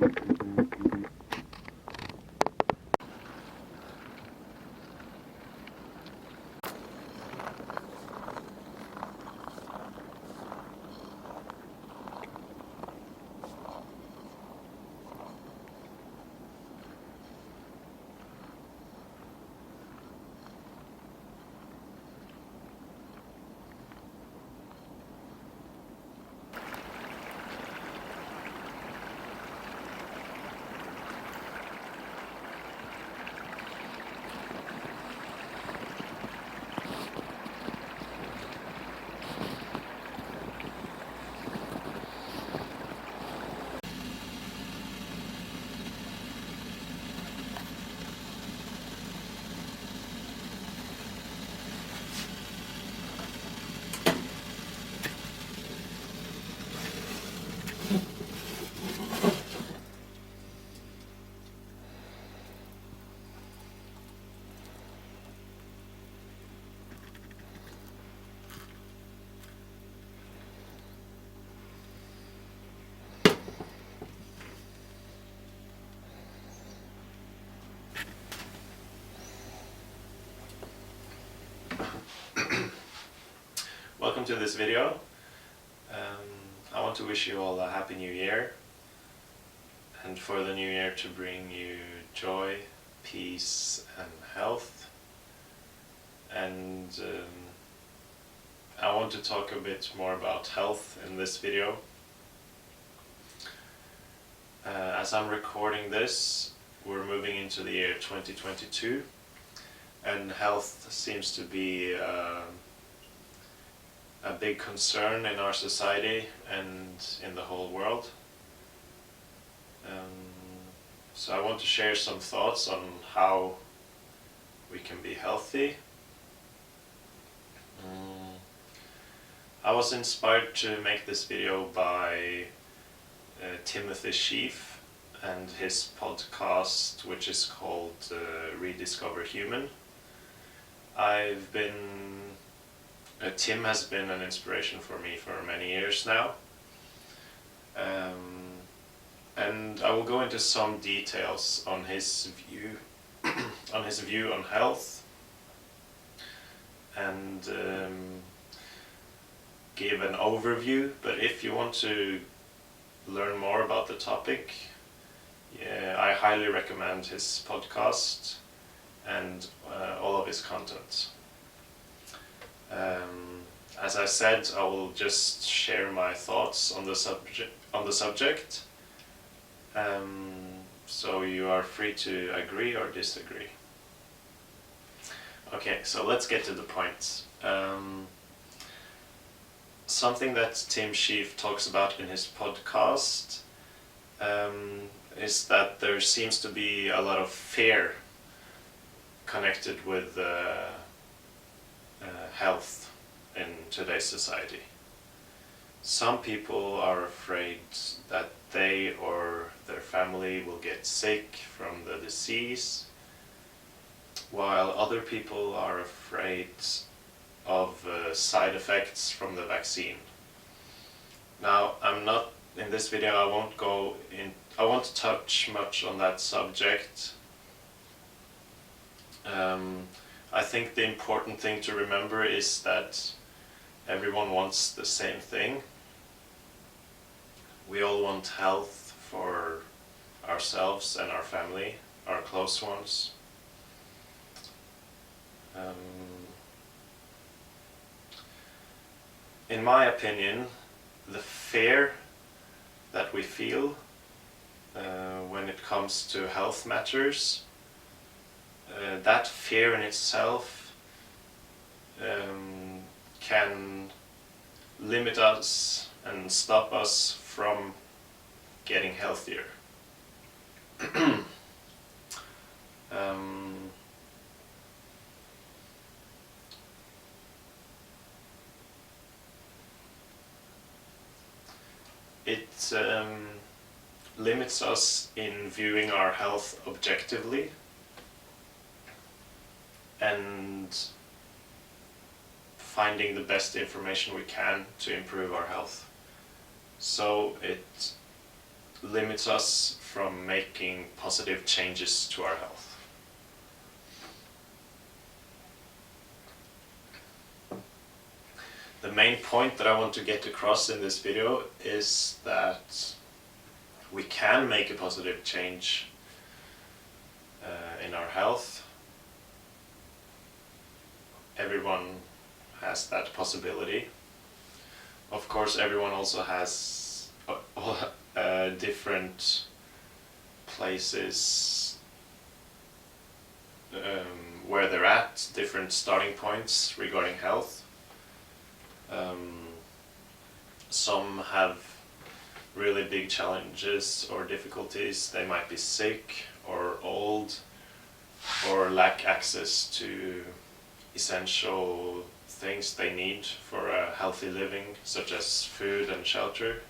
Welcome to this video. I want to wish you all a happy new year, and for the new year to bring you joy, peace and health. And I want to talk a bit more about health in this video. As I'm recording this, we're moving into the year 2022, and health seems to be a big concern in our society and in the whole world. So I want to share some thoughts on how we can be healthy. I was inspired to make this video by Shieff and his podcast, which is called Rediscover Human. Tim has been an inspiration for me for many years now, and I will go into some details on his view on health, and give an overview. But if you want to learn more about the topic, I highly recommend his podcast and all of his content. As I said, I will just share my thoughts on the subject. So you are free to agree or disagree. Okay, so let's get to the point. Something that Tim Shieff talks about in his podcast is that there seems to be a lot of fear connected with health in today's society. Some people are afraid that they or their family will get sick from the disease, while other people are afraid of side effects from the vaccine. Now, in this video I won't touch much on that subject. I think the important thing to remember is that everyone wants the same thing. We all want health for ourselves and our family, our close ones. In my opinion, the fear that we feel when it comes to health matters, that fear in itself can limit us and stop us from getting healthier. It limits us in viewing our health objectively and finding the best information we can to improve our health. So it limits us from making positive changes to our health. The main point that I want to get across in this video is that we can make a positive change in our health. Everyone has that possibility. Of course, everyone also has different places where they're at, different starting points regarding health. Some have really big challenges or difficulties. They might be sick or old or lack access to essential things they need for a healthy living, such as food and shelter.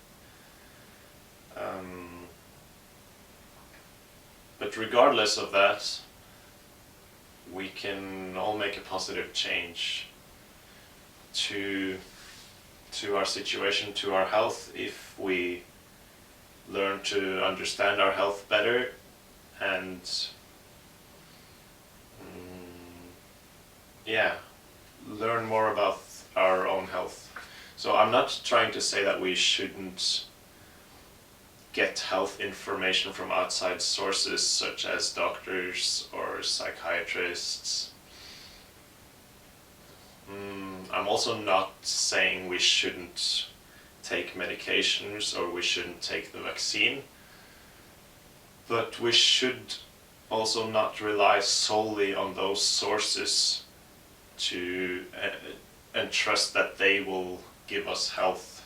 But regardless of that, we can all make a positive change to our situation, to our health, if we learn to understand our health better and learn more about our own health. So I'm not trying to say that we shouldn't get health information from outside sources such as doctors or psychiatrists. I'm also not saying we shouldn't take medications or we shouldn't take the vaccine, but we should also not rely solely on those sources to and trust that they will give us health.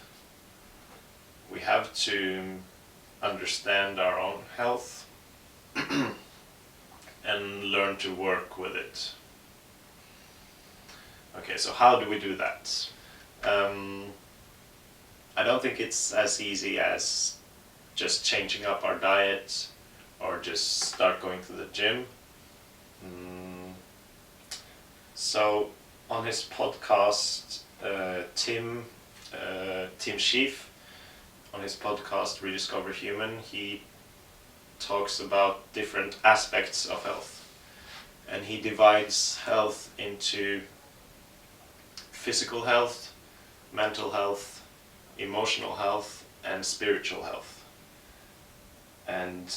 We have to understand our own health and learn to work with it. Okay, so how do we do that? I don't think it's as easy as just changing up our diet or just start going to the gym. So on his podcast, Tim Shieff, on his podcast Rediscover Human, he talks about different aspects of health, and he divides health into physical health, mental health, emotional health, and spiritual health. And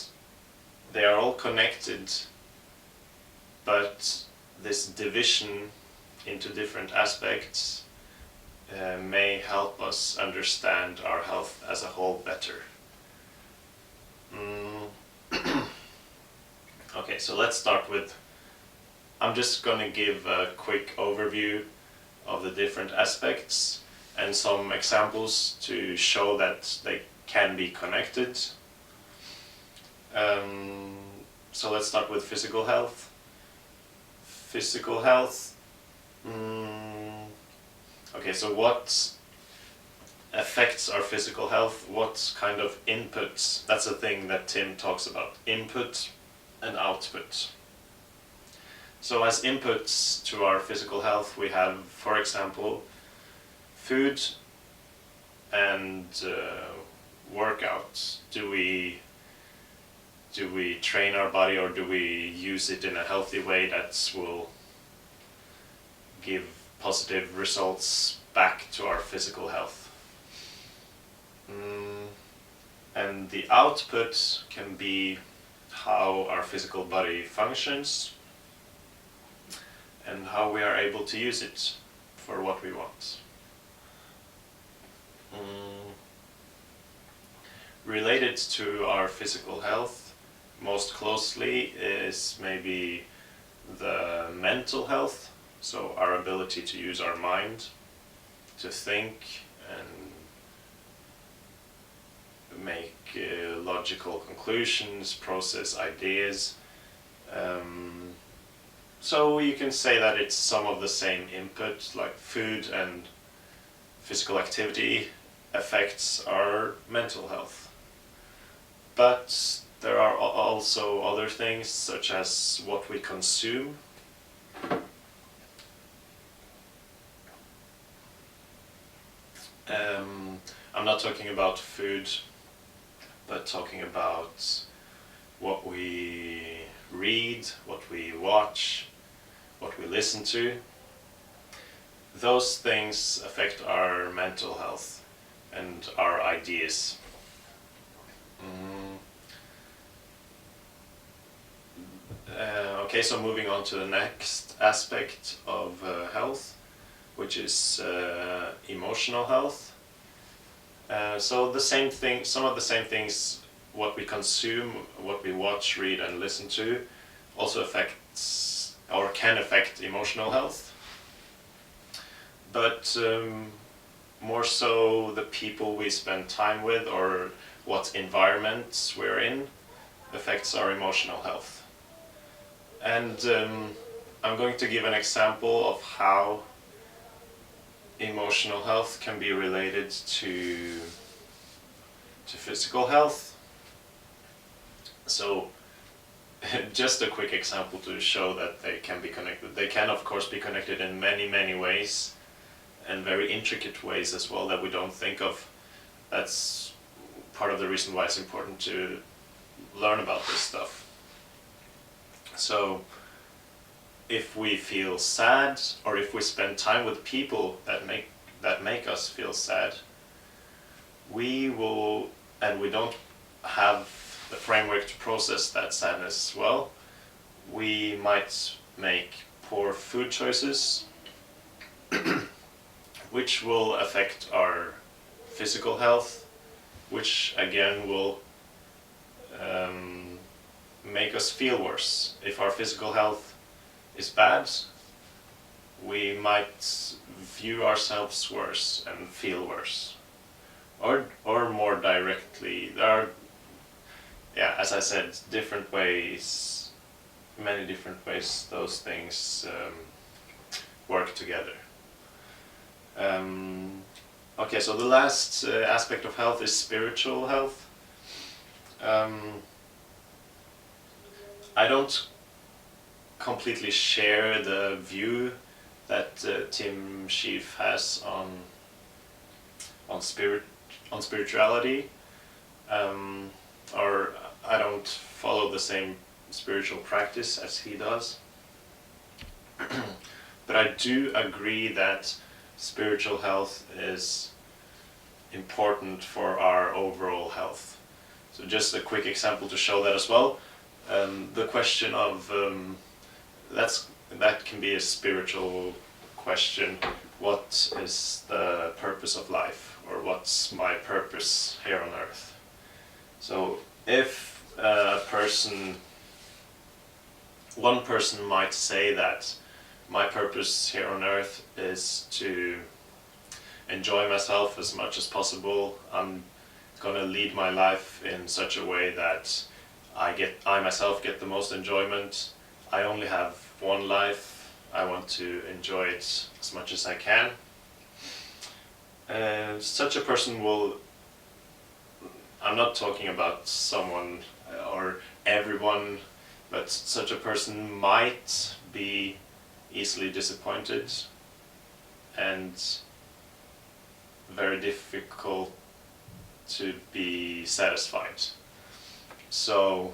they are all connected, but this division into different aspects may help us understand our health as a whole better. Okay, so let's start with, I'm just going to give a quick overview of the different aspects and some examples to show that they can be connected. So let's start with physical health. Physical health. Okay, so what affects our physical health? What kind of inputs? That's a thing that Tim talks about. Input and output. So as inputs to our physical health, we have, for example, food and workouts. Do we train our body, or do we use it in a healthy way that will give positive results back to our physical health? And the output can be how our physical body functions and how we are able to use it for what we want. Related to our physical health most closely is maybe the mental health, so our ability to use our mind to think and make logical conclusions, process ideas. So you can say that it's some of the same input, like food and physical activity affects our mental health. But there are also other things, such as what we consume. I'm not talking about food but talking about what we read, what we watch, what we listen to. Those things affect our mental health and our ideas. Okay, so moving on to the next aspect of health, which is emotional health. So the same thing, some of the same things, what we consume, what we watch, read, and listen to, also affects or can affect emotional health. But more so the people we spend time with or what environments we're in affects our emotional health. And I'm going to give an example of how emotional health can be related to physical health. So just a quick example to show that they can be connected. They can of course be connected in many ways, and very intricate ways as well that we don't think of. That's part of the reason why it's important to learn about this stuff. So if we feel sad, or if we spend time with people that make us feel sad, we will, and we don't have the framework to process that sadness well, we might make poor food choices, which will affect our physical health, which again will make us feel worse. If our physical health is bad, we might view ourselves worse and feel worse. Or more directly, there are, as I said, different ways, many different ways those things work together. Okay, so the last aspect of health is spiritual health. I don't completely share the view that Tim Shieff has on spirituality, or I don't follow the same spiritual practice as he does. But I do agree that spiritual health is important for our overall health. So just a quick example to show that as well. The question of that can be a spiritual question. What is the purpose of life, or what's my purpose here on earth? So if one person might say that my purpose here on earth is to enjoy myself as much as possible. I'm gonna lead my life in such a way that I myself get the most enjoyment. I only have one life. I want to enjoy it as much as I can. Such a person will, I'm not talking about someone or everyone, but such a person might be easily disappointed and very difficult to be satisfied. So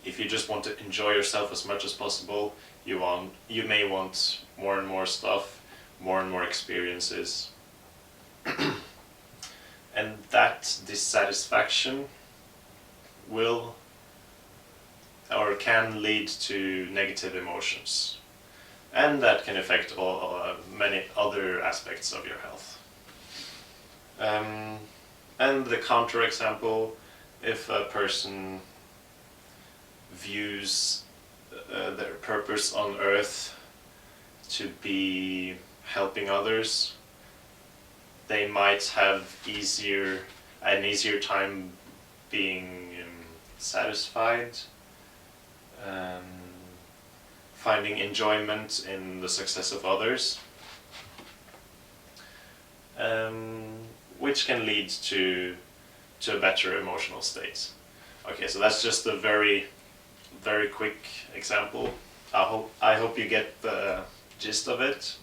if you just want to enjoy yourself as much as possible, you may want more and more stuff, more and more experiences. And that dissatisfaction will or can lead to negative emotions, and that can affect many other aspects of your health. And the counterexample, if a person views their purpose on earth to be helping others, they might have an easier time being satisfied, finding enjoyment in the success of others, which can lead to a better emotional state. Okay, so that's just a very, very quick example. I hope you get the gist of it.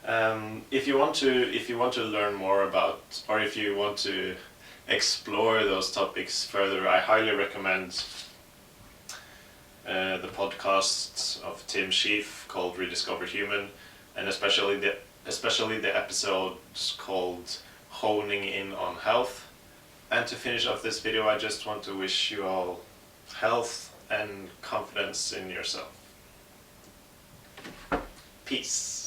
If you want to learn more about, or if you want to explore those topics further, I highly recommend the podcast of Tim Shieff called Rediscover Human, and especially the episodes called Honing In on Health. And to finish off this video, I just want to wish you all health and confidence in yourself. Peace.